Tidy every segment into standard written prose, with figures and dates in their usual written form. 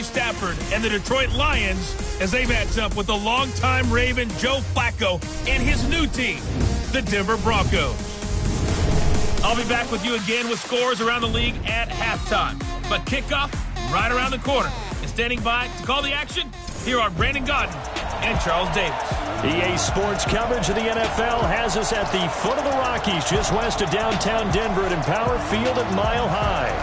Stafford and the Detroit Lions as they match up with the longtime Raven Joe Flacco and his new team, the Denver Broncos. I'll be back with you again with scores around the league at halftime. But kickoff right around the corner. And standing by to call the action, here are Brandon Godden and Charles Davis. EA Sports coverage of the NFL has us at the foot of the Rockies, just west of downtown Denver at Empower Field at Mile High.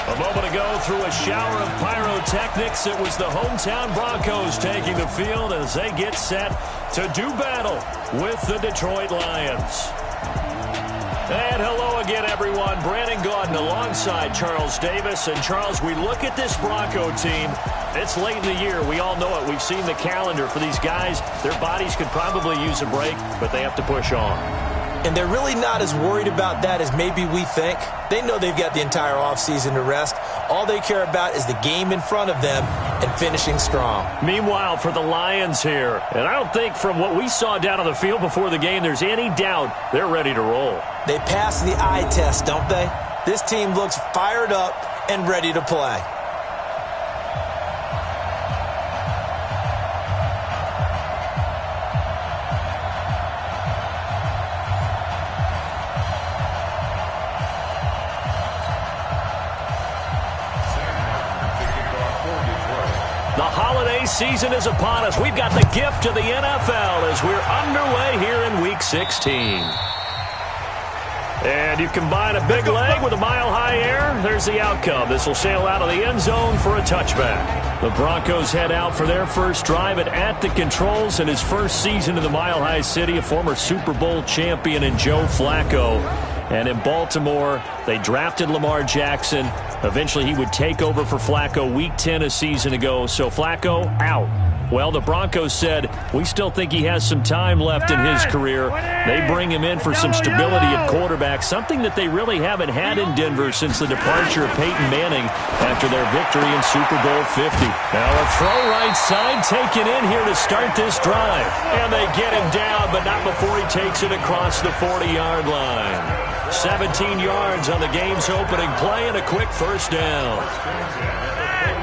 A moment ago, through a shower of pyrotechnics, it was the hometown Broncos taking the field as they get set to do battle with the Detroit Lions. And hello again, everyone. Brandon Gaudin alongside Charles Davis. And, Charles, we look at this Bronco team. It's late in the year. We all know it. We've seen the calendar for these guys. Their bodies could probably use a break, but they have to push on. And they're really not as worried about that as maybe we think. They know they've got the entire offseason to rest. All they care about is the game in front of them and finishing strong. Meanwhile, for the Lions here, and I don't think from what we saw down on the field before the game there's any doubt they're ready to roll. They pass the eye test, don't they? This team looks fired up and ready to play. Season is upon us. We've got the gift of the NFL as we're underway here in Week 16. And you combine a big leg with a mile-high air, there's the outcome. This will sail out of the end zone for a touchback. The Broncos head out for their first drive at the controls in his first season in the Mile High City, a former Super Bowl champion in Joe Flacco. And in Baltimore, they drafted Lamar Jackson. Eventually, he would take over for Flacco Week 10 a season ago. So Flacco out. Well, the Broncos said, we still think he has some time left in his career. They bring him in for some stability at quarterback, something that they really haven't had in Denver since the departure of Peyton Manning after their victory in Super Bowl 50. Now a throw right side taken in here to start this drive. And they get him down, but not before he takes it across the 40-yard line. 17 yards on the game's opening play and a quick first down.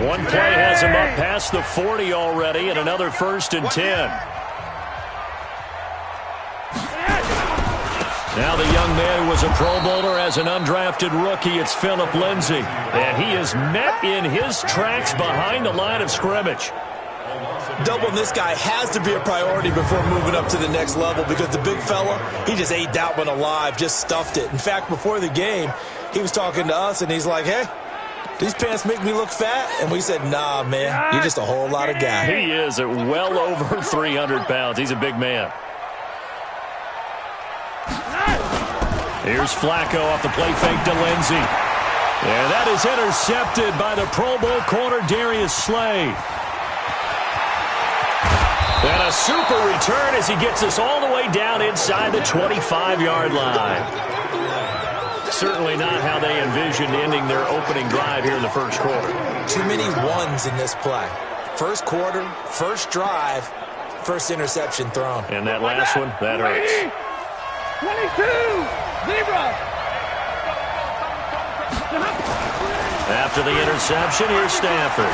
One play has him up past the 40 already and another 1st and 10. Now the young man who was a Pro Bowler as an undrafted rookie, it's Phillip Lindsay. And he is met in his tracks behind the line of scrimmage. Doubling this guy has to be a priority before moving up to the next level because the big fella, he just ate that one alive, just stuffed it. In fact, before the game, he was talking to us, and he's like, hey, these pants make me look fat? And we said, nah, man, you're just a whole lot of guy. He is at well over 300 pounds. He's a big man. Here's Flacco off the play fake to Lindsay. And that is intercepted by the Pro Bowl corner, Darius Slay. And a super return as he gets us all the way down inside the 25-yard line. Certainly not how they envisioned ending their opening drive here in the first quarter. Too many ones in this play. First quarter, first drive, first interception thrown. And that last one, that hurts. 22, 0. After the interception, here's Stafford.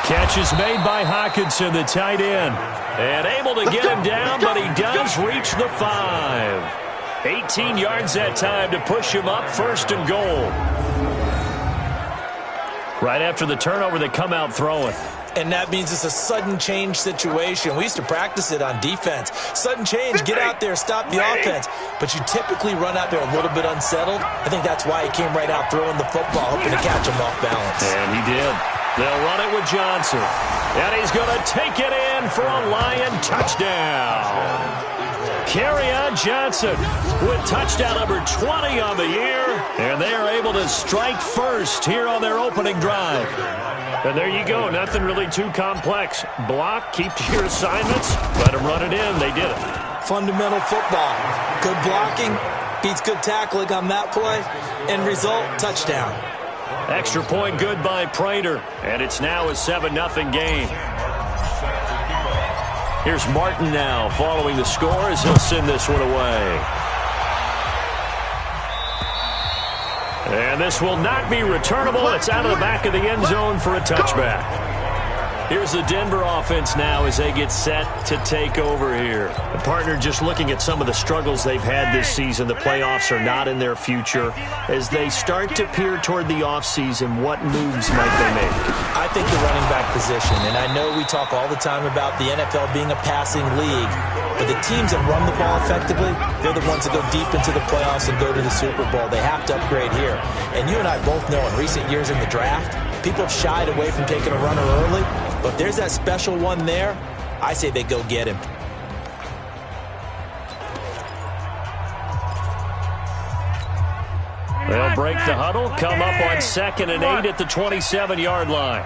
Catch is made by Hockenson, the tight end. And able to get him down, but he does reach the 5. 18 yards that time to push him up, 1st and goal. Right after the turnover, they come out throwing. And that means it's a sudden change situation. We used to practice it on defense. Sudden change, get out there, stop the offense. But you typically run out there a little bit unsettled. I think that's why he came right out throwing the football, hoping to catch him off balance. And he did. They'll run it with Johnson. And he's going to take it in for a Lion touchdown. Kerryon Johnson with touchdown number 20 on the year. And they are able to strike first here on their opening drive. And there you go. Nothing really too complex. Block, keep to your assignments, let them run it in. They did it. Fundamental football. Good blocking beats good tackling on that play. End result, touchdown. Extra point good by Prater. And it's now a 7-0 game. Here's Martin now following the score as he'll send this one away. And this will not be returnable. It's out of the back of the end zone for a touchback. Here's the Denver offense now as they get set to take over here. The partner, just looking at some of the struggles they've had this season, the playoffs are not in their future. As they start to peer toward the offseason, what moves might they make? I think the running back position, and I know we talk all the time about the NFL being a passing league, but the teams that run the ball effectively, they're the ones that go deep into the playoffs and go to the Super Bowl. They have to upgrade here. And you and I both know in recent years in the draft, people have shied away from taking a runner early, but if there's that special one there, I say they go get him. They'll break the huddle, come up on 2nd and 8 at the 27-yard line.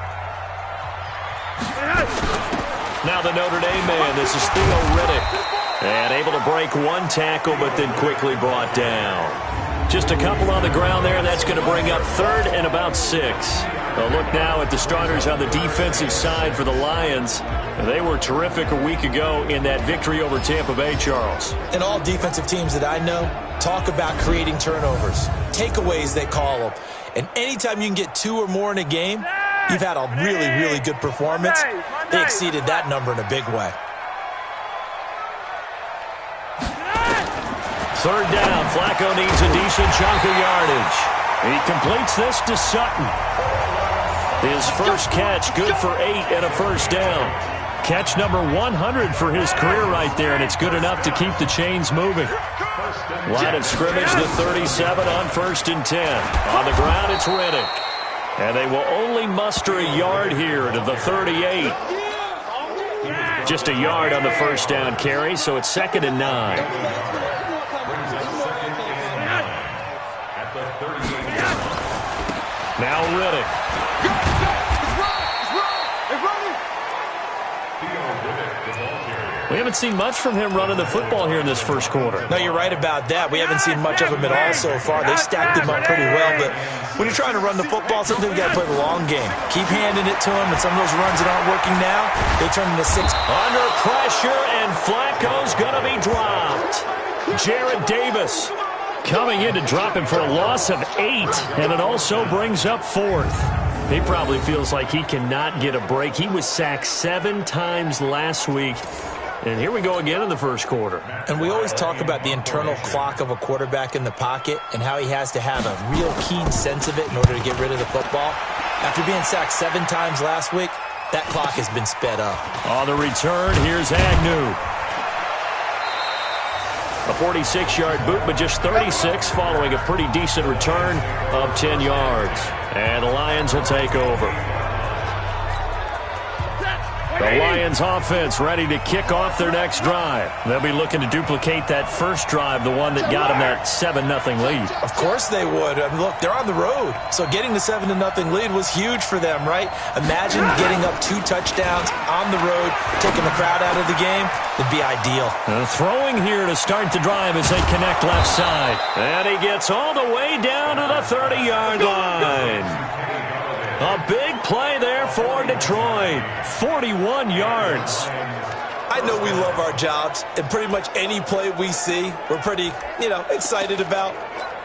Now the Notre Dame man, this is Theo Riddick. And able to break one tackle, but then quickly brought down. Just a couple on the ground there, and that's going to bring up 3rd and about 6. A look now at the starters on the defensive side for the Lions. They were terrific a week ago in that victory over Tampa Bay, Charles. And all defensive teams that I know talk about creating turnovers. Takeaways, they call them. And anytime you can get 2 or more in a game, you've had a really, really good performance. They exceeded that number in a big way. 3rd down. Flacco needs a decent chunk of yardage. He completes this to Sutton. His first catch, good for 8 and a first down. Catch number 100 for his career right there, and it's good enough to keep the chains moving. Line of scrimmage, the 37 on 1st and 10. On the ground, it's Riddick. And they will only muster a yard here to the 38. Just a yard on the first down carry, so it's 2nd and 9. Now Riddick. We haven't seen much from him running the football here in this first quarter. No, you're right about that. We haven't seen much of him at all so far. They've stacked him up pretty well, but when you're trying to run the football, sometimes you got to play the long game. Keep handing it to him, and some of those runs that aren't working now, they turn into 6. Under pressure, and Flacco's going to be dropped. Jared Davis coming in to drop him for a loss of 8, and it also brings up 4th. He probably feels like he cannot get a break. He was sacked 7 times last week. And here we go again in the first quarter. And we always talk about the internal clock of a quarterback in the pocket and how he has to have a real keen sense of it in order to get rid of the football. After being sacked 7 times last week, that clock has been sped up. On the return, here's Agnew. A 46-yard boot, but just 36 following a pretty decent return of 10 yards. And the Lions will take over. The Lions offense ready to kick off their next drive. They'll be looking to duplicate that first drive, the one that got them that 7-0 lead. Of course they would. I mean, look, they're on the road. So getting the 7-0 lead was huge for them, right? Imagine getting up 2 touchdowns on the road, taking the crowd out of the game. It'd be ideal. Throwing here to start the drive as they connect left side. And he gets all the way down to the 30-yard line. A big play there for Detroit. 41 yards. I know we love our jobs, and pretty much any play we see, we're pretty, excited about.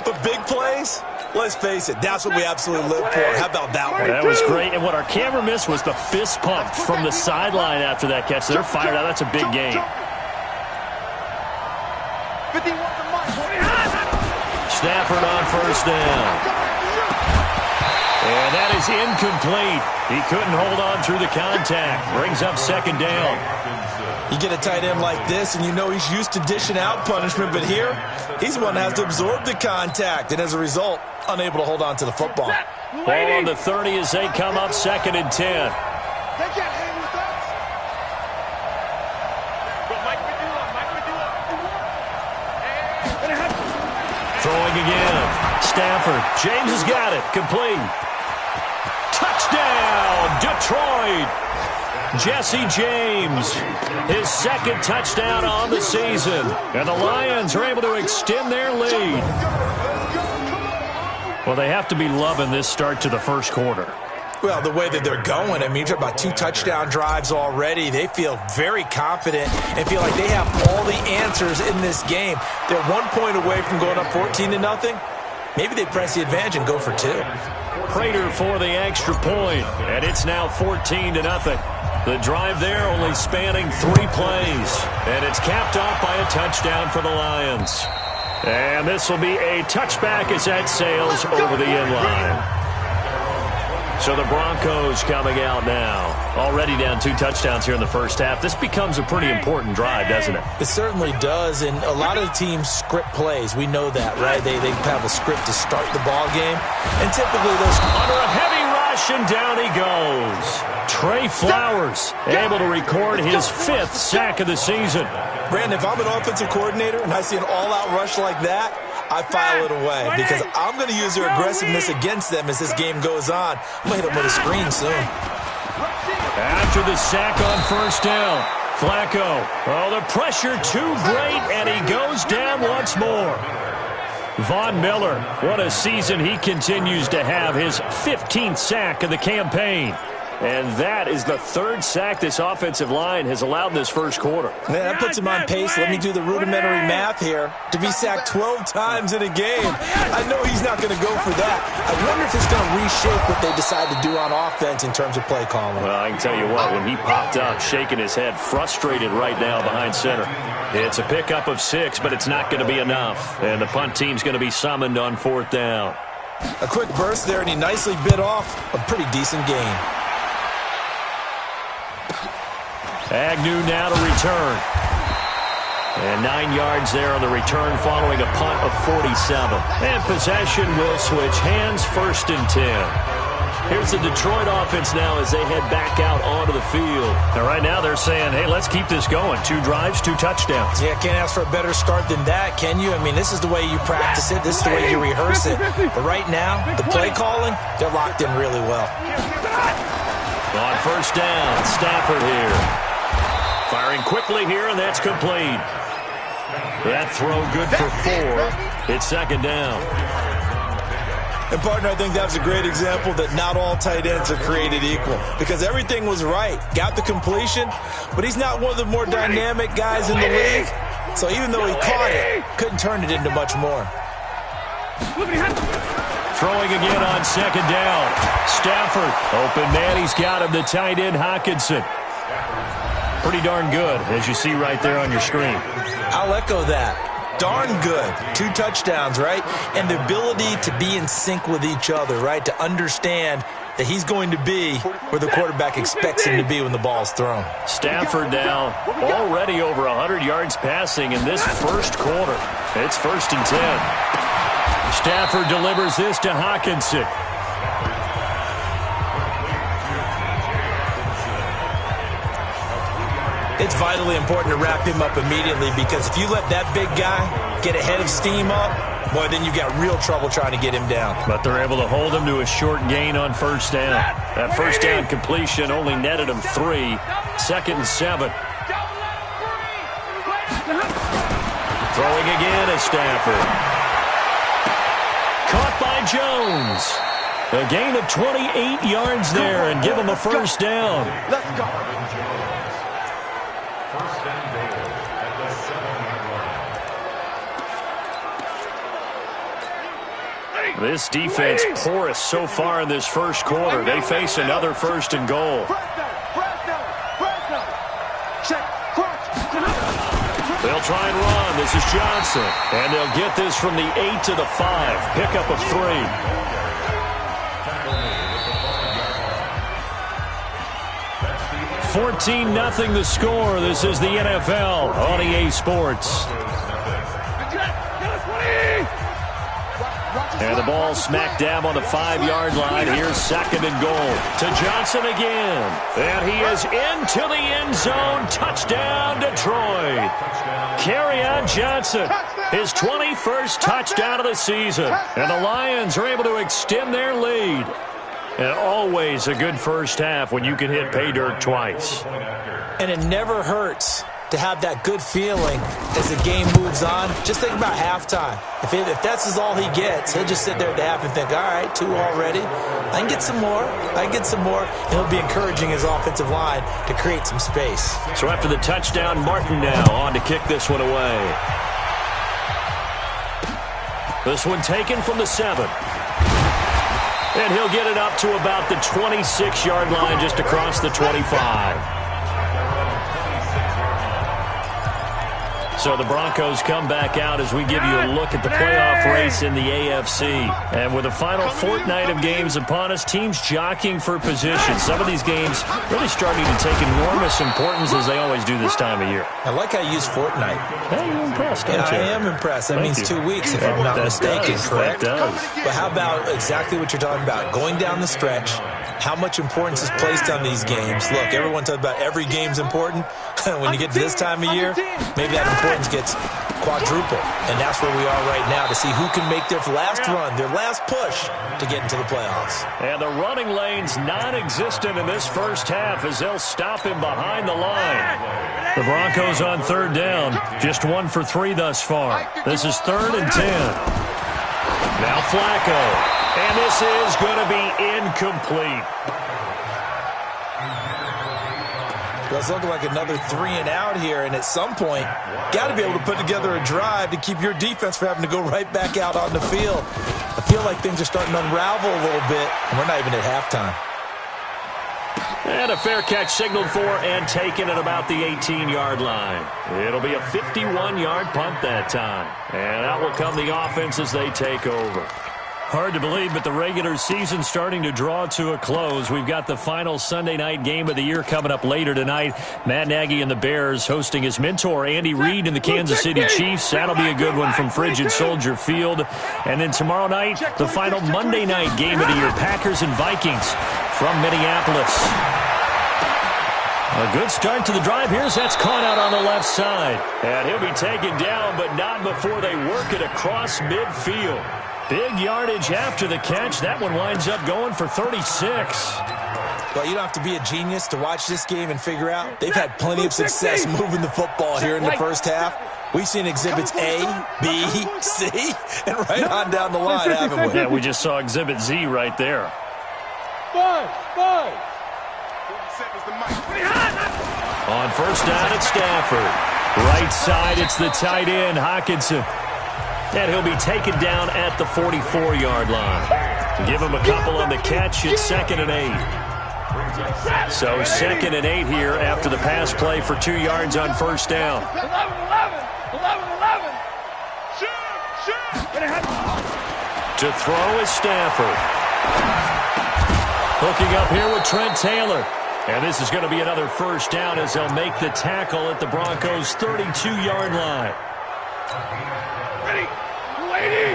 But big plays, let's face it, that's what we absolutely live for. How about that one? That was great, and what our camera missed was the fist pump from the sideline after that catch. They're fired out. That's a big game. Stafford on first down. And that is incomplete. He couldn't hold on through the contact. Brings up 2nd down. You get a tight end like this, and you know he's used to dishing out punishment, but here, he's the one that has to absorb the contact, and as a result, unable to hold on to the football. Ball on the 30 as they come up 2nd and 10. Throwing again. Stafford. James has got it. Complete. Touchdown, Detroit. Jesse James, his 2nd touchdown on the season. And the Lions are able to extend their lead. Well, they have to be loving this start to the first quarter. Well, the way that they're going, I mean, you're talking about 2 touchdown drives already. They feel very confident and feel like they have all the answers in this game. They're 1 point away from going up 14-0. maybe they press the advantage and go for 2. Prater for the extra point, and it's now 14-0. The drive there only spanning 3 plays, and it's capped off by a touchdown for the Lions. And this will be a touchback as that sails over the inline. So the Broncos coming out now. Already down 2 touchdowns here in the first half. This becomes a pretty important drive, doesn't it? It certainly does, and a lot of the teams script plays. We know that, right? They have a script to start the ball game, and typically those... Under a heavy rush, and down he goes. Trey Flowers able to record his 5th sack of the season. Brandon, if I'm an offensive coordinator and I see an all-out rush like that, I file it away because I'm going to use their aggressiveness against them as this game goes on. I'm going to hit them with a screen soon. After the sack on first down, Flacco. Oh, the pressure too great, and he goes down once more. Von Miller, what a season he continues to have, his 15th sack of the campaign. And that is the 3rd sack this offensive line has allowed this first quarter. Man, that puts him on pace. Let me do the rudimentary math here. To be sacked 12 times in a game, I know he's not going to go for that. I wonder if it's going to reshape what they decide to do on offense in terms of play calling. Well, I can tell you what, when he popped up, shaking his head, frustrated right now behind center. It's a pickup of 6, but it's not going to be enough. And the punt team's going to be summoned on 4th down. A quick burst there, and he nicely bit off a pretty decent gain. Agnew now to return. And 9 yards there on the return following a punt of 47. And possession will switch hands, 1st and 10. Here's the Detroit offense now as they head back out onto the field. And right now they're saying, hey, let's keep this going. 2 drives, 2 touchdowns. Yeah, can't ask for a better start than that, can you? I mean, this is the way you practice it. This is the way you rehearse it. But right now, the play calling, they're locked in really well. On first down, Stafford here. Firing quickly here, and that's complete. That throw good for 4. It's 2nd down. And, partner, I think that was a great example that not all tight ends are created equal because everything was right. Got the completion, but he's not one of the more dynamic guys in the league. So even though he caught it, couldn't turn it into much more. Throwing again on 2nd down. Stafford, open man, he's got him, the tight end, Hockenson. Pretty darn good, as you see right there on your screen. I'll echo that. Darn good. 2 touchdowns, right? And the ability to be in sync with each other, right? To understand that he's going to be where the quarterback expects him to be when the ball's thrown. Stafford now already over 100 yards passing in this first quarter. It's 1st and 10. Stafford delivers this to Hockenson. It's vitally important to wrap him up immediately because if you let that big guy get a head of steam up, boy, then you've got real trouble trying to get him down. But they're able to hold him to a short gain on first down. That first down completion only netted him 3. 2nd and 7. Throwing again is Stafford. Caught by Jones. A gain of 28 yards there and give him a first down. Let's go. This defense porous so far in this first quarter. They face another 1st and goal. They'll try and run. This is Johnson. And they'll get this from the 8 to the 5. Pickup of 3. 14-0 the score. This is the NFL on EA Sports. And the ball smack dab on the 5-yard line. Here's 2nd and goal to Johnson again. And he is into the end zone. Touchdown, Detroit. Kerryon Johnson, his 21st touchdown of the season. And the Lions are able to extend their lead. And always a good first half when you can hit pay dirt twice. And it never hurts to have that good feeling as the game moves on. Just think about halftime. If that's all he gets, he'll just sit there at the half and think, all right, 2 already. I can get some more. I can get some more. And he'll be encouraging his offensive line to create some space. So after the touchdown, Martin now on to kick this one away. This one taken from the 7. And he'll get it up to about the 26-yard line, just across the 25. So the Broncos come back out as we give you a look at the playoff race in the AFC. And with the final fortnight of games upon us, teams jockeying for position. Some of these games really starting to take enormous importance as they always do this time of year. I like how you use fortnight. Hey, you're impressed, aren't you? I am impressed. That means 2 weeks, if I'm not mistaken, correct? That does. But how about exactly what you're talking about? Going down the stretch, how much importance is placed on these games. Look, everyone talks about every game's important. When you get to this time of year, maybe that importance gets quadrupled. And that's where we are right now to see who can make their last run, their last push to get into the playoffs. And the running lane's non-existent in this first half as they'll stop him behind the line. The Broncos on third down, just 1 for 3 thus far. This is 3rd and 10. Now Flacco. And this is going to be incomplete. Well, it's looking like another 3 and out here, and at some point, got to be able to put together a drive to keep your defense from having to go right back out on the field. I feel like things are starting to unravel a little bit, and we're not even at halftime. And a fair catch signaled for and taken at about the 18-yard line. It'll be a 51-yard punt that time. And out will come the offense as they take over. Hard to believe, but the regular season starting to draw to a close. We've got the final Sunday night game of the year coming up later tonight. Matt Nagy and the Bears hosting his mentor, Andy Reid, and the Kansas City Chiefs. That'll be a good one from Frigid Soldier Field. And then tomorrow night, the final Monday night game of the year, Packers and Vikings from Minneapolis. A good start to the drive. Here's that's caught out on the left side. And he'll be taken down, but not before they work it across midfield. Big yardage after the catch. That one winds up going for 36. Well, you don't have to be a genius to watch this game and figure out. They've had plenty of success moving the football here in the first half. We've seen exhibits A, B, C, and right on down the line, haven't we? Yeah, we just saw exhibit Z right there. On first down, it's Stafford. Right side, it's the tight end, Hockenson. And he'll be taken down at the 44-yard line. Give him a couple on the catch. It's 2nd and 8. So 2nd and 8 here after the pass play for 2 yards on first down. 11. To throw is Stafford. Hooking up here with Trent Taylor. And this is going to be another first down as they'll make the tackle at the Broncos' 32-yard line.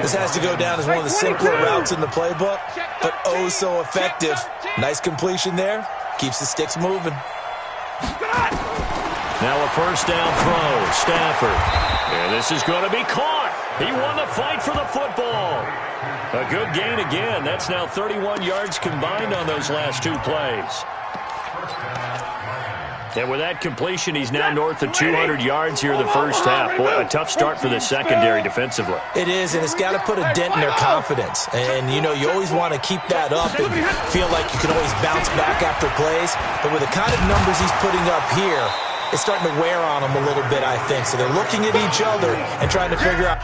This has to go down as one of the simpler routes in the playbook, but oh so effective. Nice completion there. Keeps the sticks moving. Now a first down throw. Stafford. And this is going to be caught. He won the fight for the football. A good gain again. That's now 31 yards combined on those last 2 plays. And with that completion, he's now north of 200 yards here in the first half. Boy, a tough start for the secondary defensively. It is, and it's got to put a dent in their confidence. And, you know, you always want to keep that up and feel like you can always bounce back after plays. But with the kind of numbers he's putting up here, it's starting to wear on them a little bit, I think. So they're looking at each other and trying to figure out.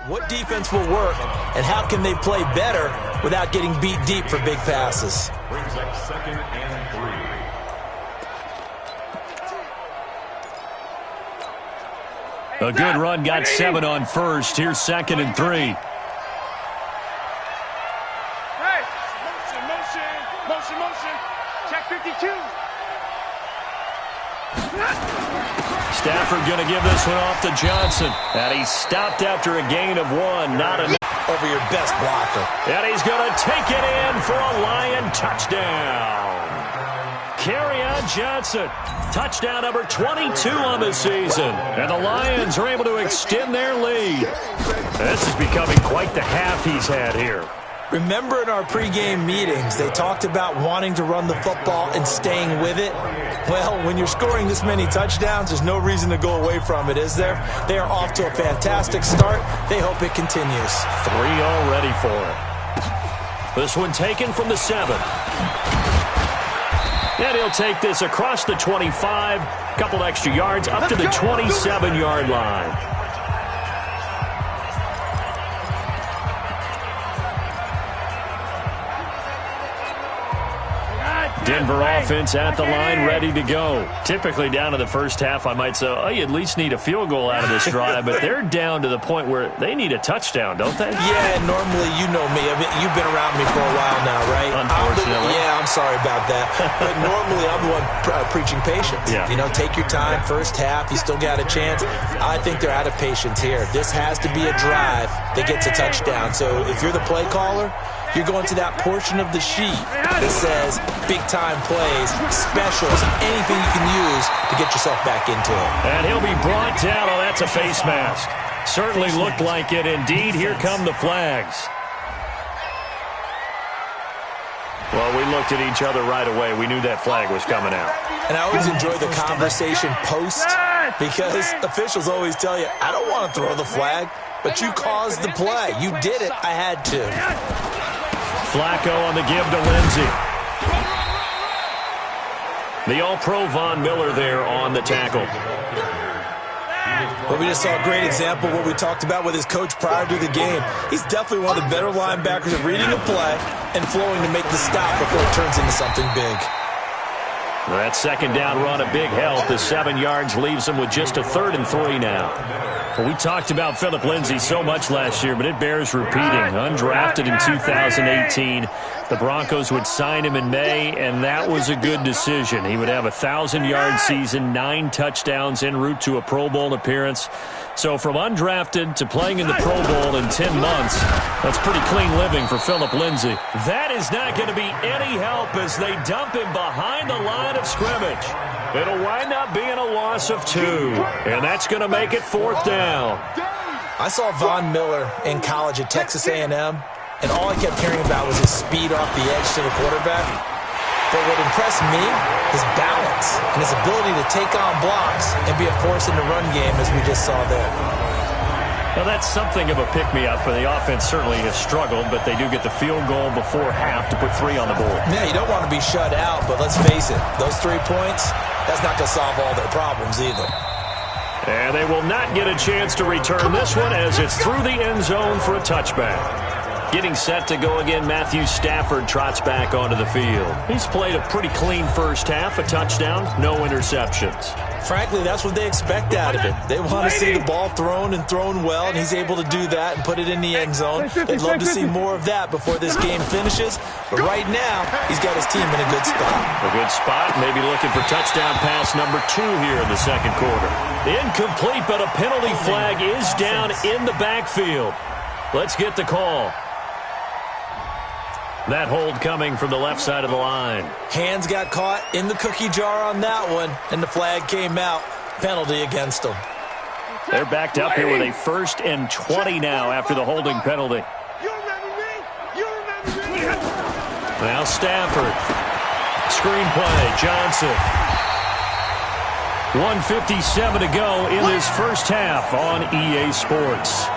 What defense will work, and how can they play better without getting beat deep for big passes? Brings up 2nd and 3. A good run, got 7 on first. Here's 2nd and 3. Motion. Check 52. Stafford going to give this one off to Johnson. And he's stopped after a gain of 1. Not enough. Over your best blocker. And he's going to take it in for a Lion touchdown. Kerryon Johnson. Touchdown number 22 on the season. And the Lions are able to extend their lead. This is becoming quite the half he's had here. Remember in our pregame meetings, they talked about wanting to run the football and staying with it? Well, when you're scoring this many touchdowns, there's no reason to go away from it, is there? They are off to a fantastic start. They hope it continues. 3 already for it. This one taken from the 7. And he'll take this across the 25, couple extra yards up to the 27-yard line. Denver offense at the line, ready to go. Typically down to the first half, I might say, oh, you at least need a field goal out of this drive, but they're down to the point where they need a touchdown, don't they? Yeah, normally, you know me. You've been around me for a while now, right? Unfortunately. I'm sorry about that. But normally, I'm the one preaching patience. Yeah. You know, take your time, first half, you still got a chance. I think they're out of patience here. This has to be a drive that gets a touchdown. So if you're the play caller, you're going to that portion of the sheet that says big-time plays, specials, anything you can use to get yourself back into it. And he'll be brought down. Oh, that's a face mask. Certainly looked like it. Indeed, here come the flags. Well, we looked at each other right away. We knew that flag was coming out. And I always enjoy the conversation post because officials always tell you, I don't want to throw the flag, but you caused the play. You did it. I had to. Flacco on the give to Lindsey. The All-Pro Von Miller there on the tackle. Well, we just saw a great example of what we talked about with his coach prior to the game. He's definitely one of the better linebackers at reading a play and flowing to make the stop before it turns into something big. That second down run, a big help. The 7 yards leaves them with just a 3rd and 3 now. Well, we talked about Philip Lindsay so much last year, but it bears repeating. Undrafted in 2018. The Broncos would sign him in May, and that was a good decision. He would have a 1,000-yard season, 9 touchdowns en route to a Pro Bowl appearance. So from undrafted to playing in the Pro Bowl in 10 months, that's pretty clean living for Philip Lindsay. That is not going to be any help as they dump him behind the line of scrimmage. It'll wind up being a loss of 2, and that's going to make it 4th down. I saw Von Miller in college at Texas A&M, and all I kept hearing about was his speed off the edge to the quarterback. But what impressed me, his balance and his ability to take on blocks and be a force in the run game, as we just saw there. Well, that's something of a pick-me-up, for the offense certainly has struggled, but they do get the field goal before half to put 3 on the board. Yeah, you don't want to be shut out, but let's face it, those 3 points, that's not going to solve all their problems either. And they will not get a chance to return this one as it's through the end zone for a touchback. Getting set to go again, Matthew Stafford trots back onto the field. He's played a pretty clean first half, a touchdown, no interceptions. Frankly, that's what they expect out of him. They want to see the ball thrown and thrown well, and he's able to do that and put it in the end zone. They'd love to see more of that before this game finishes. But right now, he's got his team in a good spot. A good spot, maybe looking for touchdown pass number 2 here in the second quarter. Incomplete, but a penalty flag is down in the backfield. Let's get the call. That hold coming from the left side of the line. Hands got caught in the cookie jar on that one, and the flag came out. Penalty against them. They're backed up here with a 1st and 20 now after the holding penalty. Now Stafford. Screen play, Johnson. 1:57 to go in this first half on EA Sports.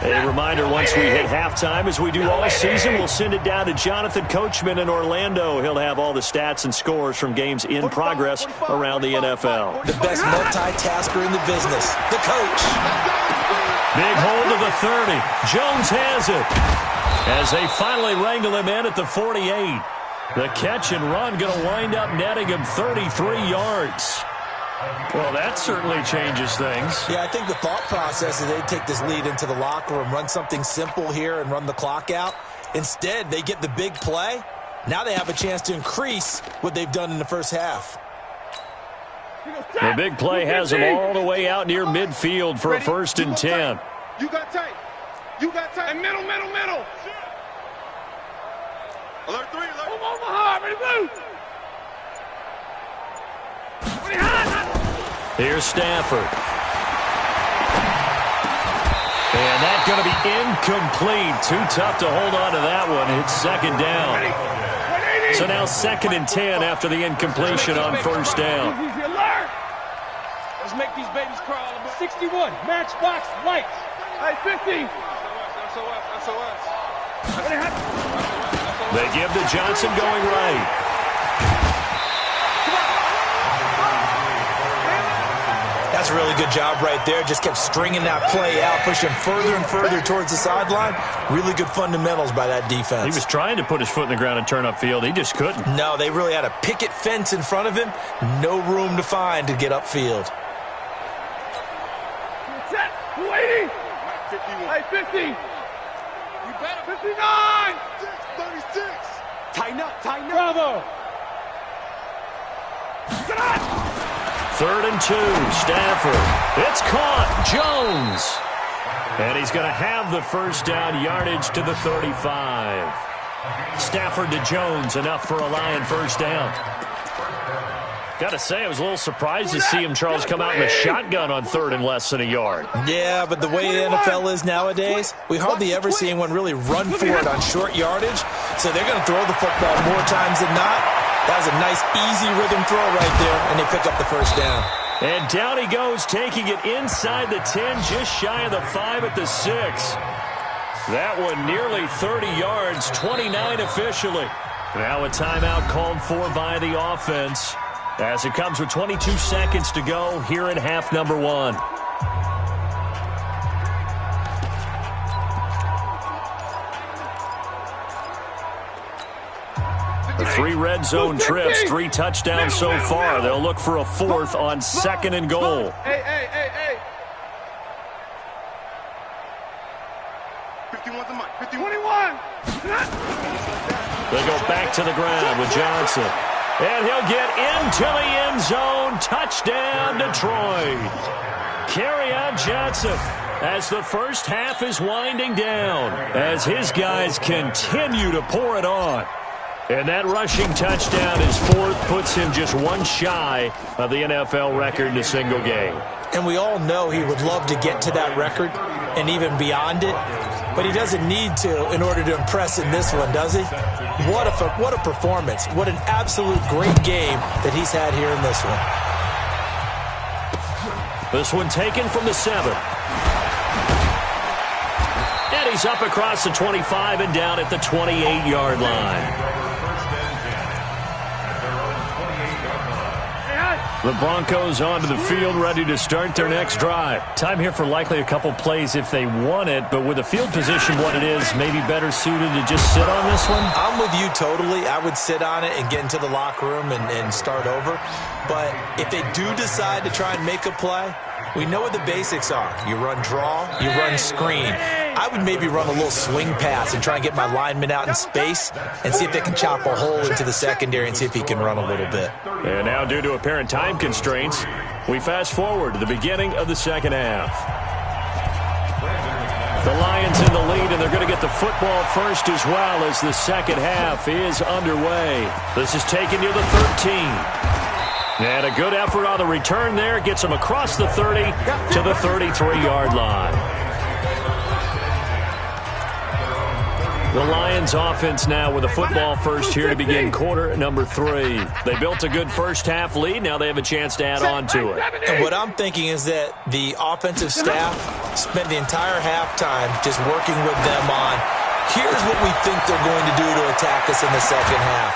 A reminder, once we hit halftime, as we do all season, we'll send it down to Jonathan Coachman in Orlando. He'll have all the stats and scores from games in progress around the NFL. The best multitasker in the business, the coach. Big hold of the 30. Jones has it as they finally wrangle him in at the 48. The catch and run going to wind up netting him 33 yards. Well, that certainly changes things. Yeah, I think the thought process is they'd take this lead into the locker room, run something simple here and run the clock out. Instead, they get the big play. Now they have a chance to increase what they've done in the first half. The big play has them all the way out near midfield for a 1st and 10. You got tight. You got tight. And middle. Alert 3, alert. Move on, ready, move. Here's Stafford. And that's going to be incomplete. Too tough to hold on to that one. It's second down. So now 2nd and 10 after the incompletion on first down. Let's make these babies crawl. 61, matchbox lights. Hey, 50. SOS. They give to Johnson going right. That's a really good job right there. Just kept stringing that play out, pushing further and further towards the sideline. Really good fundamentals by that defense. He was trying to put his foot in the ground and turn upfield. He just couldn't. No, they really had a picket fence in front of him. No room to find to get upfield. Set. 280. 51. Hey, 50. You better. 59. 36. Tighten up. Bravo. Get on. 3rd and 2, Stafford. It's caught. Jones. And he's going to have the first down, yardage to the 35. Stafford to Jones, enough for a Lion first down. Got to say, I was a little surprised to see him, Charles, come out in the shotgun on 3rd and less than a yard. Yeah, but the way the NFL is nowadays, we hardly ever see anyone really run for it on short yardage. So they're going to throw the football more times than not. That was a nice, easy rhythm throw right there, and they pick up the first down. And down he goes, taking it inside the 10, just shy of the 5 at the 6. That one nearly 30 yards, 29 officially. Now a timeout called for by the offense, as it comes with 22 seconds to go here in half number 1. The 3 red zone trips, 3 touchdowns so far. They'll look for a 4th on 2nd and goal. Hey. 51's the mic. 51. They go back to the ground with Johnson. And he'll get into the end zone. Touchdown, Detroit. Kerryon Johnson as the first half is winding down, as his guys continue to pour it on. And that rushing touchdown is 4th, puts him just one shy of the NFL record in a single game. And we all know he would love to get to that record and even beyond it, but he doesn't need to in order to impress in this one, does he? What a performance. What an absolute great game that he's had here in this one. This one taken from the 7. And he's up across the 25 and down at the 28-yard line. The Broncos onto the field, ready to start their next drive. Time here for likely a couple plays if they want it, but with the field position what it is, maybe better suited to just sit on this one? I'm with you totally. I would sit on it and get into the locker room and start over. But if they do decide to try and make a play, we know what the basics are. You run draw, you run screen. I would maybe run a little swing pass and try and get my lineman out in space and see if they can chop a hole into the secondary and see if he can run a little bit. And now, due to apparent time constraints, we fast forward to the beginning of the second half. The Lions in the lead, and they're going to get the football first as well as the second half is underway. This is taken near the 13. And a good effort on the return there. Gets him across the 30 to the 33-yard line. The Lions offense now with a football first here to begin quarter number 3. They built a good first half lead. Now they have a chance to add on to it. And what I'm thinking is that the offensive staff spent the entire halftime just working with them on, here's what we think they're going to do to attack us in the second half.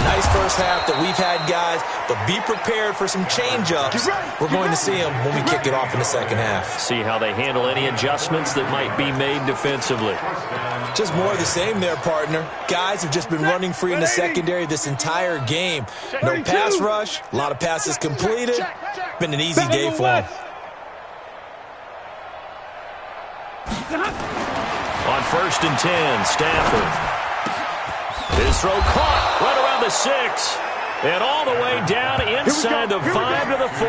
Nice first half that we've had, guys, but be prepared for some change-ups. We're going to see them when we kick it off in the second half. See how they handle any adjustments that might be made defensively. Just more of the same there, partner. Guys have just been running free in the secondary this entire game. No pass rush, a lot of passes completed. Been an easy day for them. On 1st and 10, Stafford. His throw caught right around the 6. And all the way down inside the 5 to the 4.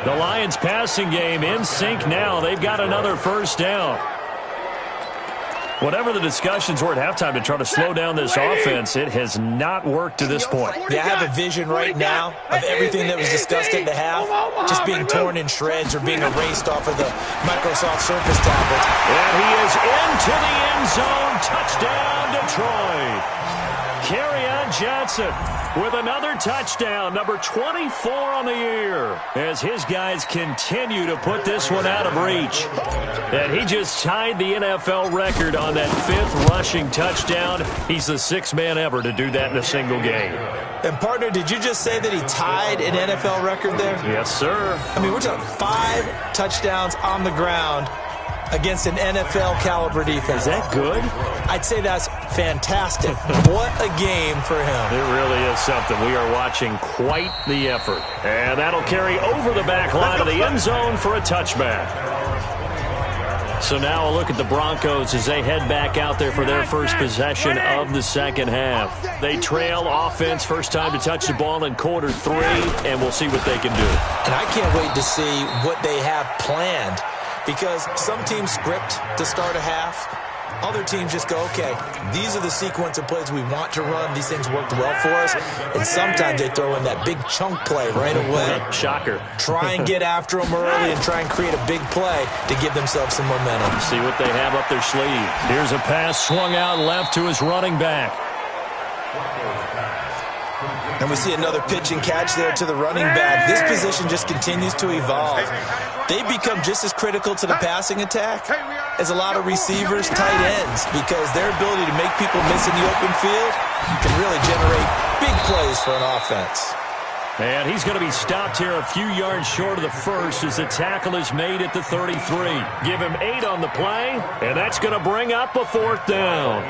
The Lions passing game in sync now. They've got another first down. Whatever the discussions were at halftime to try to slow down this offense, it has not worked to this point. Yeah, I have a vision right now of everything that was discussed at the half just being torn in shreds or being erased off of the Microsoft Surface tablets. And he is into the end zone. Touchdown, Detroit. Kerryon Johnson with another touchdown, number 24 on the year, as his guys continue to put this one out of reach. And he just tied the NFL record on that 5th rushing touchdown. He's the 6th man ever to do that in a single game. And, partner, did you just say that he tied an NFL record there? Yes, sir. I mean, we're talking 5 touchdowns on the ground against an NFL-caliber defense. Is that good? I'd say that's fantastic. What a game for him. It really is something. We are watching quite the effort. And that'll carry over the back line of the end zone for a touchback. So now a look at the Broncos as they head back out there for their first possession of the second half. They trail offense, first time to touch the ball in quarter 3, and we'll see what they can do. And I can't wait to see what they have planned, because some teams script to start a half. Other teams just go, okay, these are the sequence of plays we want to run. These things worked well for us. And sometimes they throw in that big chunk play right away. Shocker. Try and get after them early and try and create a big play to give themselves some momentum. See what they have up their sleeve. Here's a pass swung out left to his running back. And we see another pitch and catch there to the running back. This position just continues to evolve. They become just as critical to the passing attack as a lot of receivers, tight ends, because their ability to make people miss in the open field can really generate big plays for an offense. And he's going to be stopped here a few yards short of the first as the tackle is made at the 33. Give him 8 on the play, and that's going to bring up a 4th down.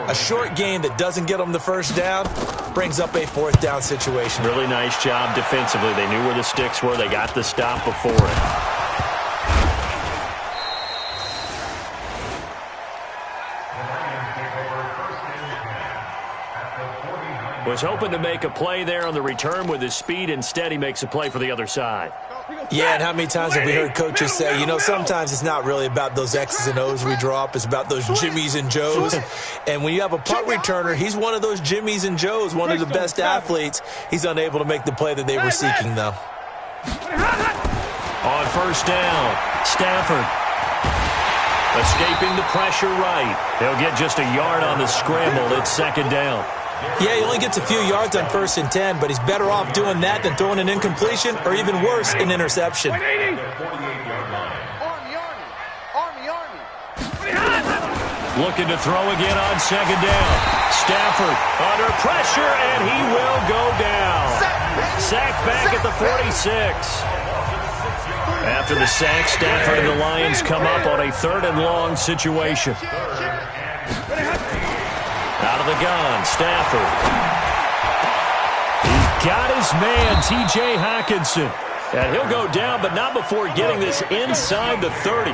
A short gain that doesn't get them the first down brings up a 4th down situation. Really nice job defensively. They knew where the sticks were. They got the stop before it. Was hoping to make a play there on the return with his speed. Instead, he makes a play for the other side. Yeah, and how many times have we heard coaches say, you know, sometimes it's not really about those X's and O's we draw up. It's about those Jimmies and Joes. And when you have a punt returner, he's one of those Jimmies and Joes, one of the best athletes. He's unable to make the play that they were seeking, though. On first down, Stafford escaping the pressure right. He'll get just a yard on the scramble. It's 2nd down. Yeah, he only gets a few yards on 1st and 10, but he's better off doing that than throwing an incompletion or even worse, an interception. Looking to throw again on 2nd down. Stafford under pressure, and he will go down. Sacked back at the 46. After the sack, Stafford and the Lions come up on a 3rd and long situation. Out of the gun, Stafford. He's got his man, T.J. Hockenson. And he'll go down, but not before getting this inside the 30.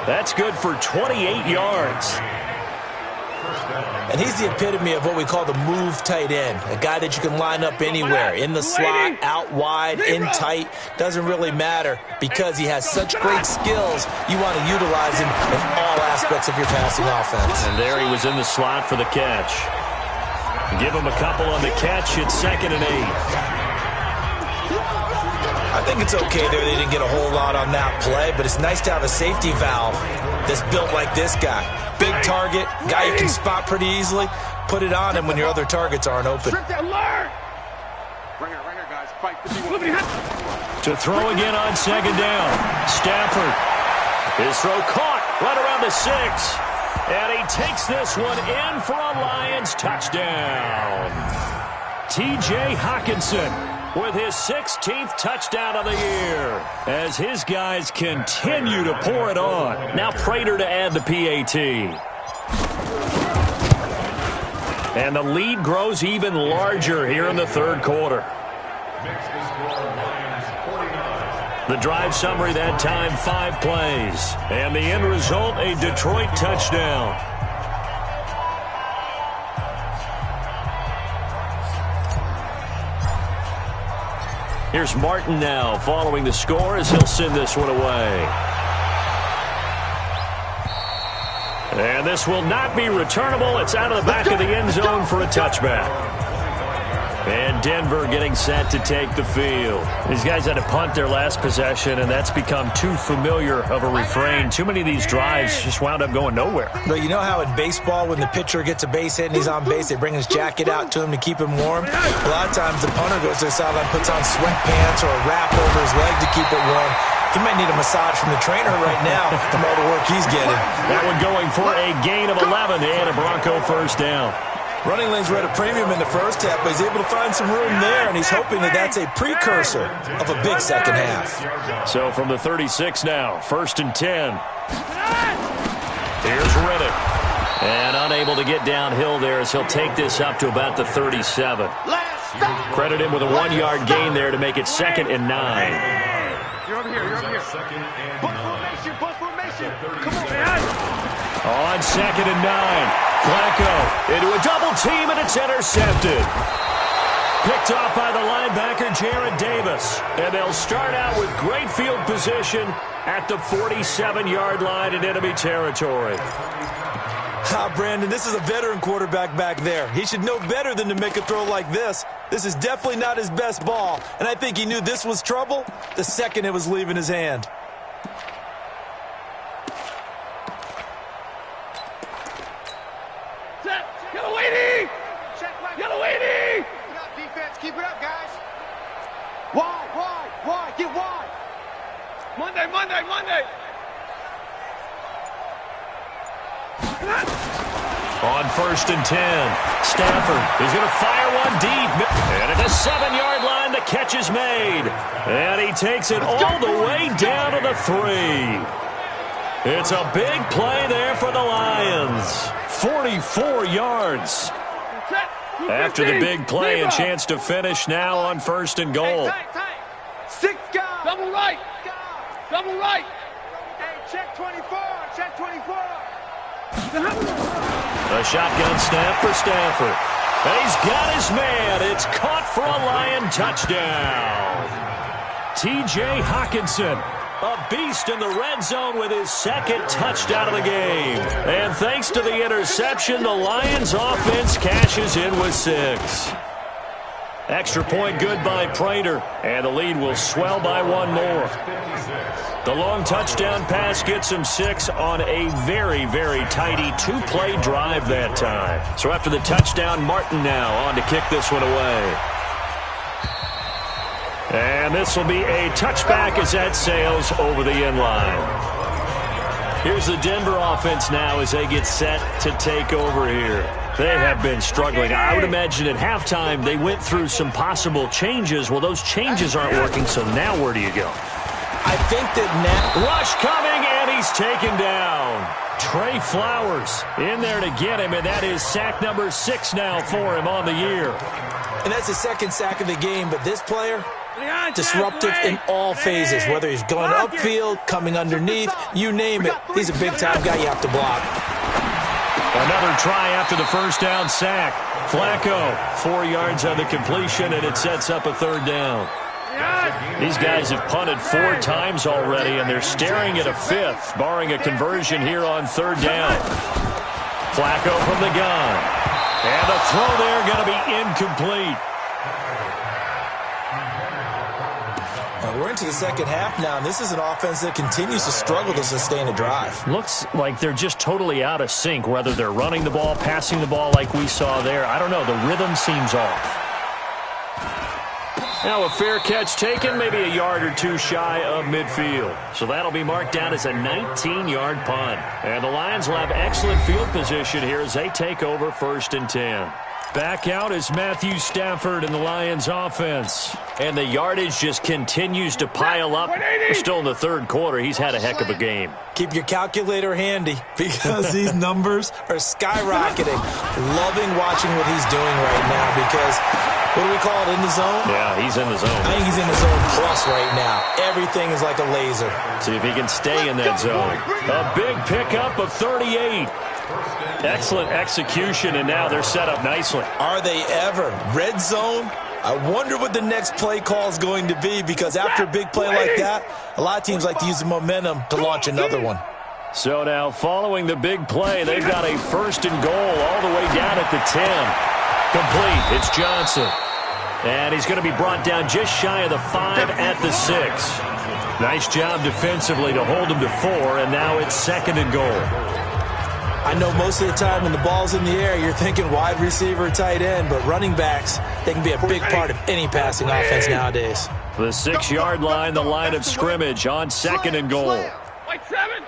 That's good for 28 yards. And he's the epitome of what we call the move tight end, a guy that you can line up anywhere, in the slot, out wide, in tight, doesn't really matter because he has such great skills. You want to utilize him in all aspects of your passing offense. And there he was in the slot for the catch. Give him a couple on the catch. It's 2nd and 8. I think it's okay there. They didn't get a whole lot on that play, but it's nice to have a safety valve that's built like this guy. Big target, guy you can spot pretty easily. Put it on him when your other targets aren't open. Bring it, guys. Fight. To throw again on 2nd down. Stafford. His throw caught right around the 6. And he takes this one in for a Lions touchdown. T.J. Hockenson with his 16th touchdown of the year as his guys continue to pour it on. Now Prater to add the PAT. And the lead grows even larger here in the 3rd quarter. The drive summary that time, 5 plays. And the end result, a Detroit touchdown. Here's Martin now following the score as he'll send this one away. And this will not be returnable. It's out of the back of the end zone for a touchback. And Denver getting set to take the field. These guys had to punt their last possession, and that's become too familiar of a refrain. Too many of these drives just wound up going nowhere. But you know how in baseball, when the pitcher gets a base hit and he's on base, they bring his jacket out to him to keep him warm? A lot of times the punter goes to the sideline, puts on sweatpants or a wrap over his leg to keep it warm. He might need a massage from the trainer right now from all the work he's getting. That one going for a gain of 11 and a Bronco first down. Running lanes were at a premium in the first half, but he's able to find some room there, and he's hoping that that's a precursor of a big second half. So from the 36 now, 1st and 10. Here's Riddick. And unable to get downhill there as he'll take this up to about the 37. Credit him with a 1-yard gain there to make it 2nd and 9. You're over here. Butt formation. Come on, man. On 2nd and 9. Flacco into a double team, and it's intercepted. Picked off by the linebacker, Jared Davis. And they'll start out with great field position at the 47-yard line in enemy territory. Brandon, this is a veteran quarterback back there. He should know better than to make a throw like this. This is definitely not his best ball, and I think he knew this was trouble the second it was leaving his hand. Defense, keep it up, guys. Why? Get wide. Monday. On 1st and 10, Stafford is going to fire one deep. And at the 7-yard line, the catch is made. And he takes it all the way down to the 3. It's a big play there for the Lions. 44 yards. After the big play, a chance to finish now on 1st and goal. Tight. 6 guys. Double right. Hey, check 24. A shotgun snap for Stafford. And he's got his man. It's caught for a Lion touchdown. T.J. Hockenson, a beast in the red zone with his 2nd touchdown of the game. And thanks to the interception, the Lions offense cashes in with 6. Extra point good by Prater, and the lead will swell by 1 more. The long touchdown pass gets him 6 on a very, very tidy 2-play drive that time. So after the touchdown, Martin now on to kick this one away. And this will be a touchback as that sails over the end line. Here's the Denver offense now as they get set to take over here. They have been struggling. I would imagine at halftime they went through some possible changes. Well, those changes aren't working, so now where do you go? I think that now... Rush coming, and he's taken down. Trey Flowers in there to get him, and that is sack number 6 now for him on the year. And that's the 2nd sack of the game, but this player... disruptive in all phases, whether he's going upfield, coming underneath, you name it. He's a big-time guy you have to block. Another try after the first down sack. Flacco, 4 yards on the completion, and it sets up a 3rd down. These guys have punted 4 times already, and they're staring at a 5th, barring a conversion here on 3rd down. Flacco from the gun. And the throw there going to be incomplete. We're into the 2nd half now, and this is an offense that continues to struggle to sustain a drive. Looks like they're just totally out of sync, whether they're running the ball, passing the ball like we saw there. I don't know. The rhythm seems off. Now a fair catch taken, maybe a yard or 2 shy of midfield. So that'll be marked down as a 19-yard punt. And the Lions will have excellent field position here as they take over 1st and 10. Back out is Matthew Stafford in the Lions offense. And the yardage just continues to pile up. We're still in the 3rd quarter. He's had a heck of a game. Keep your calculator handy because these numbers are skyrocketing. Loving watching what he's doing right now because, what do we call it, in the zone? Yeah, he's in the zone. I think he's in the zone plus right now. Everything is like a laser. See if he can stay in that zone. A big pickup of 38. Excellent execution, and now they're set up nicely. Are they ever? Red zone? I wonder what the next play call is going to be because after a big play like that, a lot of teams like to use the momentum to launch another one. So now following the big play, they've got a 1st and goal all the way down at the 10. Complete. It's Johnson. And he's going to be brought down just shy of the 5 at the 6. Nice job defensively to hold him to 4, and now it's 2nd and goal. I know most of the time when the ball's in the air, you're thinking wide receiver, tight end, but running backs, they can be a big part of any passing offense nowadays. The 6-yard line, the line of scrimmage on 2nd and goal. Like 7.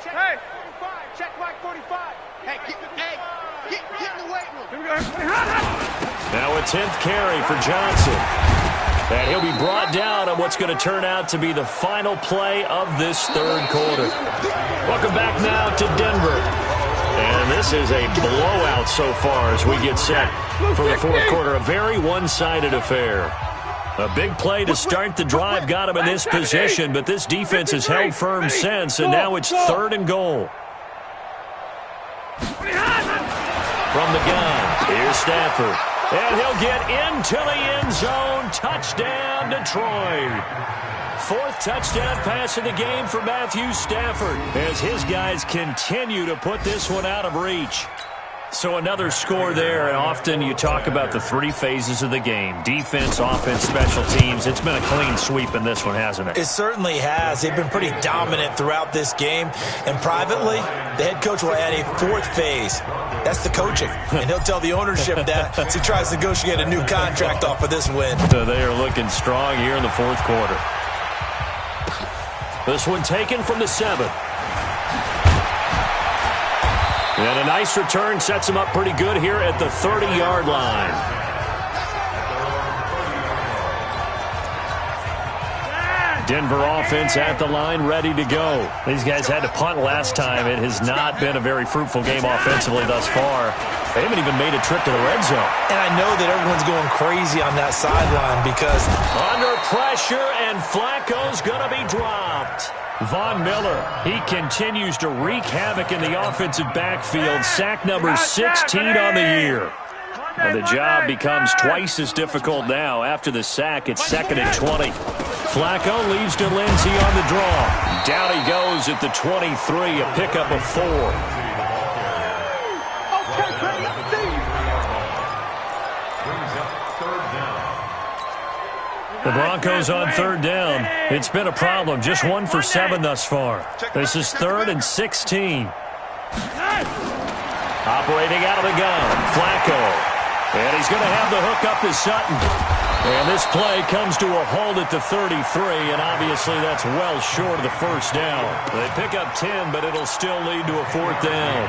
Hey, 45. Check Mike 45. Hey, get in the weight room. Here we go. Now a 10th carry for Johnson. And he'll be brought down on what's going to turn out to be the final play of this 3rd quarter. Welcome back now to Denver. And this is a blowout so far as we get set for the 4th quarter. A very one-sided affair. A big play to start the drive got him in this position, but this defense has held firm since, and now it's 3rd and goal. From the gun, here's Stafford. And he'll get into the end zone. Touchdown, Detroit. 4th touchdown pass of the game for Matthew Stafford as his guys continue to put this one out of reach. So another score there, and often you talk about the 3 phases of the game. Defense, offense, special teams. It's been a clean sweep in this one, hasn't it? It certainly has. They've been pretty dominant throughout this game. And privately, the head coach will add a 4th phase. That's the coaching. And he'll tell the ownership that as he tries to negotiate a new contract off of this win. So they are looking strong here in the 4th quarter. This one taken from the 7. And a nice return sets him up pretty good here at the 30-yard line. Denver offense at the line, ready to go. These guys had to punt last time. It has not been a very fruitful game offensively thus far. They haven't even made a trip to the red zone. And I know that everyone's going crazy on that sideline because under pressure, and Flacco's going to be dropped. Von Miller, he continues to wreak havoc in the offensive backfield. Sack number 16 on the year. And the job becomes twice as difficult now. After the sack, it's 2nd and 20. Flacco leaves to Lindsey on the draw. Down he goes at the 23, a pickup of 4. The Broncos on 3rd down. It's been a problem. Just 1 for 7 thus far. This is 3rd and 16. Operating out of the gun, Flacco. And he's going to have the hook up to Sutton. And this play comes to a halt at the 33, and obviously that's well short of the 1st down. They pick up 10, but it'll still lead to a 4th down.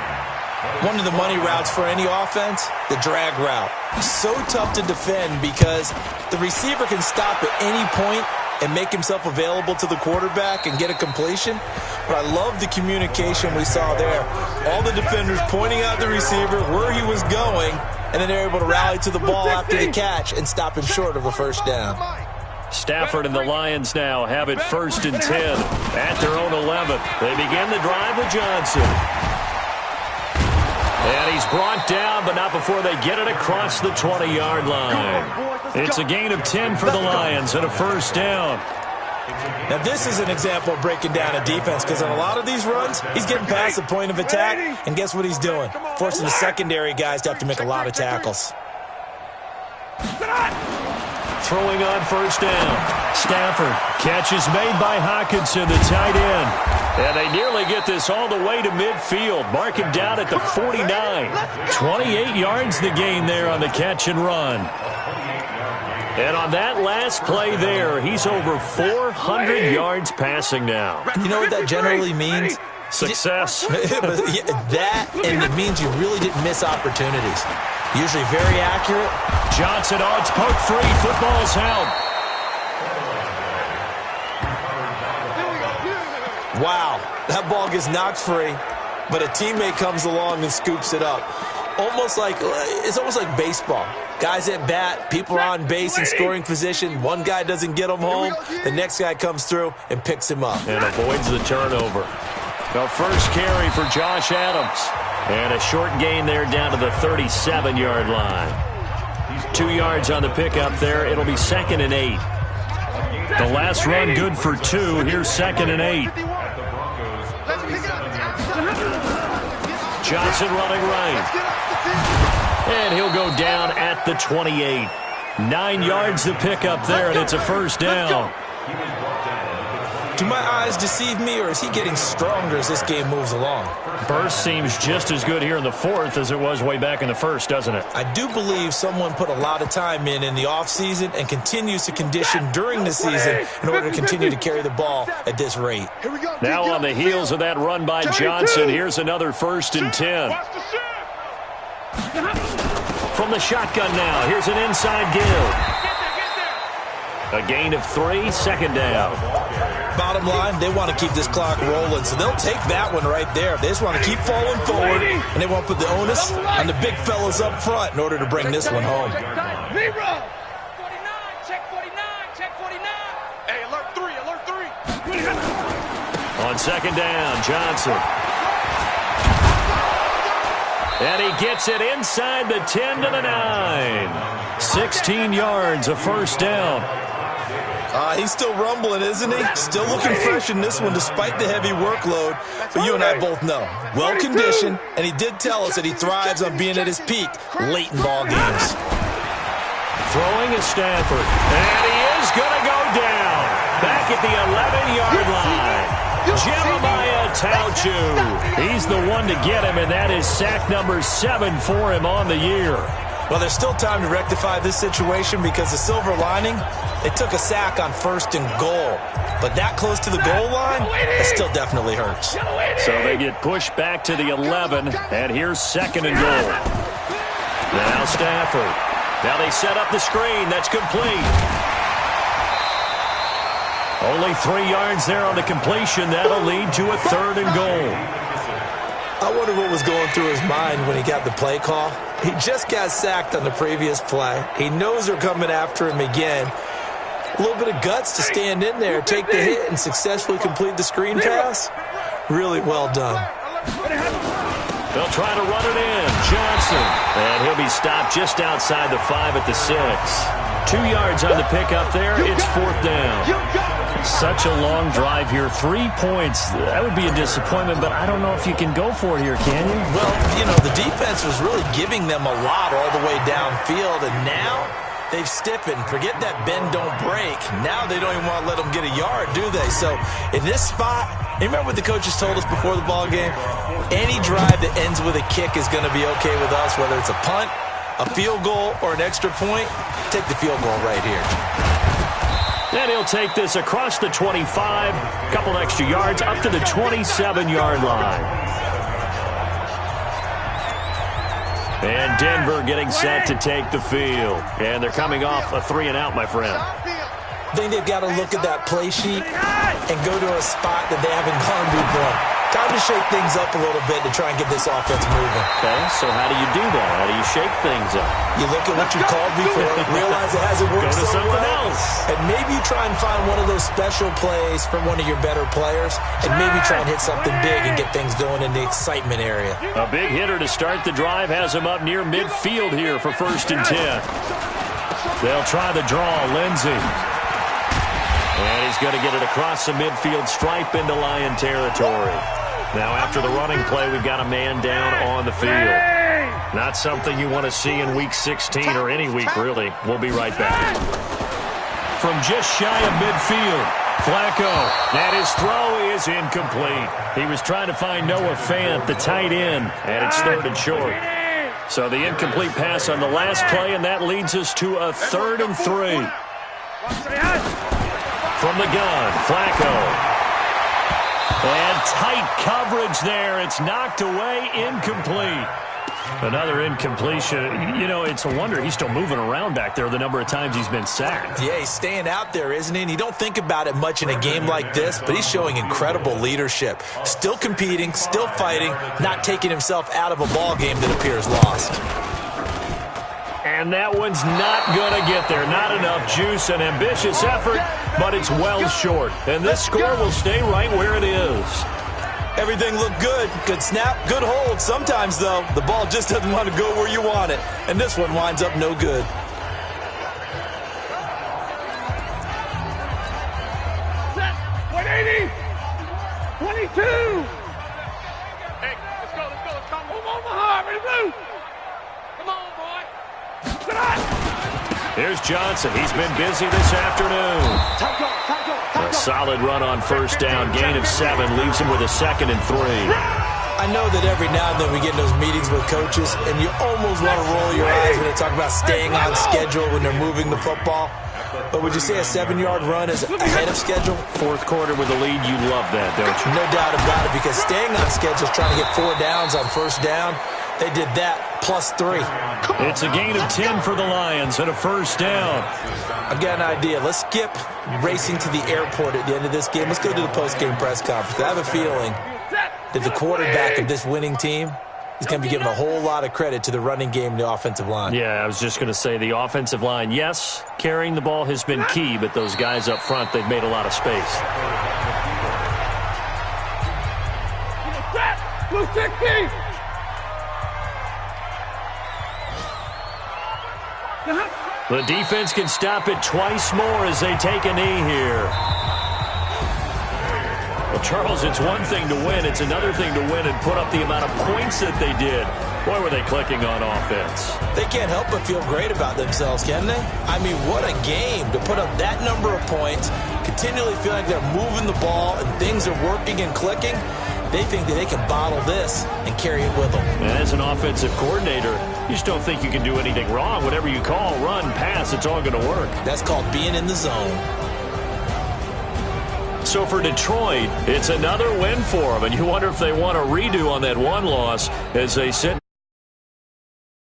One of the money routes for any offense, the drag route. So tough to defend because the receiver can stop at any point and make himself available to the quarterback and get a completion. But I love the communication we saw there. All the defenders pointing out the receiver, where he was going, and then they're able to rally to the ball after the catch and stop him short of a 1st down. Stafford and the Lions now have it 1st and 10 at their own 11. They begin the drive with Johnson. And he's brought down, but not before they get it across the 20-yard line. It's a gain of 10 for the Lions and a 1st down. Now, this is an example of breaking down a defense because on a lot of these runs, he's getting past the point of attack, and guess what he's doing? Forcing the secondary guys to have to make a lot of tackles. Throwing on 1st down. Stafford. Catch is made by Hockenson, the tight end. And they nearly get this all the way to midfield. Mark him down at the 49. 28 yards the gain there on the catch and run. And on that last play there, he's over 400 yards passing now. You know what that generally means? Success. That, and it means you really didn't miss opportunities. Usually very accurate. Johnson, oh, it's poke free. Football's held. Wow, that ball gets knocked free, but a teammate comes along and scoops it up. It's almost like baseball. Guys at bat, people are on base in scoring position. One guy doesn't get him home. The next guy comes through and picks him up. And avoids the turnover. The 1st carry for Josh Adams. And a short gain there down to the 37-yard line. 2 yards on the pickup there. It'll be 2nd and 8. The last run good for 2. Here's 2nd and 8. Johnson running right. And he'll go down at the 28. 9 yards to pick up there, and it's a first down. Do my eyes deceive me, or is he getting stronger as this game moves along? Burst seems just as good here in the 4th as it was way back in the 1st, doesn't it? I do believe someone put a lot of time in the offseason and continues to condition during the season in order to continue to carry the ball at this rate. Now on the heels of that run by Johnson, here's another 1st and 10. From the shotgun now, here's an inside give. A gain of 3, 2nd down. Bottom line, they want to keep this clock rolling, so they'll take that one right there. They just want to keep falling forward, and they want to put the onus on the big fellas up front in order to bring this one home. 49, check 49, check 49. Hey, alert 3, alert 3. On 2nd down, Johnson. And he gets it inside the 10 to the 9. 16 yards, a first down. He's still rumbling, isn't he? Still looking fresh in this one despite the heavy workload. But you and I both know, well-conditioned, and he did tell us that he thrives on being at his peak late in ball games. Throwing is Stafford. And he is going to go down. Back at the 11-yard line. Jeremiah Tauchu. He's the one to get him, and that is sack number 7 for him on the year. Well, there's still time to rectify this situation because the silver lining, they took a sack on 1st and goal. But that close to the goal line, that still definitely hurts. So they get pushed back to the 11, and here's 2nd and goal. Now Stafford. Now they set up the screen. That's complete. Only 3 yards there on the completion. That'll lead to a 3rd and goal. I wonder what was going through his mind when he got the play call. He just got sacked on the previous play. He knows they're coming after him again. A little bit of guts to stand in there, take the hit, and successfully complete the screen pass. Really well done. They'll try to run it in. Johnson. And he'll be stopped just outside the 5 at the 6. 2 yards on the pickup there. It's 4th down. Such a long drive here. 3 points. That would be a disappointment, but I don't know if you can go for it here, can you? Well, you know, the defense was really giving them a lot all the way downfield, and now they've stiffened. Forget that bend, don't break. Now they don't even want to let them get a yard, do they? So in this spot, you remember what the coaches told us before the ball game? Any drive that ends with a kick is going to be okay with us, whether it's a punt, a field goal, or an extra point. Take the field goal right here. And he'll take this across the 25, a couple extra yards, up to the 27-yard line. And Denver getting set to take the field. And they're coming off a 3-and-out, my friend. I think they've got to look at that play sheet and go to a spot that they haven't gone before. Time to shake things up a little bit to try and get this offense moving. Okay, so how do you do that? How do you shake things up? You look at what you called before, realize it hasn't worked so well, else. And maybe you try and find one of those special plays from one of your better players, and maybe try and hit something big and get things going in the excitement area. A big hitter to start the drive has him up near midfield here for 1st and 10. They'll try the draw, Lindsey. And he's going to get it across the midfield stripe into Lion territory. Now, after the running play, we've got a man down on the field. Not something you want to see in Week 16 or any week, really. We'll be right back. From just shy of midfield, Flacco. And his throw is incomplete. He was trying to find Noah Fant, the tight end, and it's 3rd and short. So the incomplete pass on the last play, and that leads us to a 3rd and 3. From the gun, Flacco. And tight coverage there. It's knocked away, incomplete. Another incompletion. You know, it's a wonder he's still moving around back there the number of times he's been sacked. Yeah, he's staying out there, isn't he? And you don't think about it much in a game like this, but he's showing incredible leadership. Still competing, still fighting, not taking himself out of a ball game that appears lost. And that one's not going to get there. Not enough juice, an ambitious effort, but it's well short. And this score will stay right where it is. Everything looked good. Good snap, good hold. Sometimes, though, the ball just doesn't want to go where you want it. And this one winds up no good. Johnson. He's been busy this afternoon. A solid run on first down. Gain of 7 leaves him with a 2nd and 3. I know that every now and then we get in those meetings with coaches, and you almost want to roll your eyes when they talk about staying on schedule when they're moving the football. But would you say a 7-yard run is ahead of schedule? Fourth quarter with a lead, you love that, don't you? No doubt about it, because staying on schedule is trying to get 4 downs on first down. They did that plus 3. It's a gain of 10 for the Lions and a first down. I've got an idea. Let's skip racing to the airport at the end of this game. Let's go to the post-game press conference. I have a feeling that the quarterback of this winning team is going to be giving a whole lot of credit to the running game and the offensive line. Yeah, I was just going to say the offensive line, yes, carrying the ball has been key, but those guys up front, they've made a lot of space. The defense can stop it twice more as they take a knee here. Well, Charles, it's one thing to win. It's another thing to win and put up the amount of points that they did. Boy, were they clicking on offense. They can't help but feel great about themselves, can they? I mean, what a game to put up that number of points, continually feeling like they're moving the ball and things are working and clicking. They think that they can bottle this and carry it with them. And as an offensive coordinator, you just don't think you can do anything wrong. Whatever you call, run, pass, it's all going to work. That's called being in the zone. So for Detroit, it's another win for them. And you wonder if they want a redo on that one loss as they sit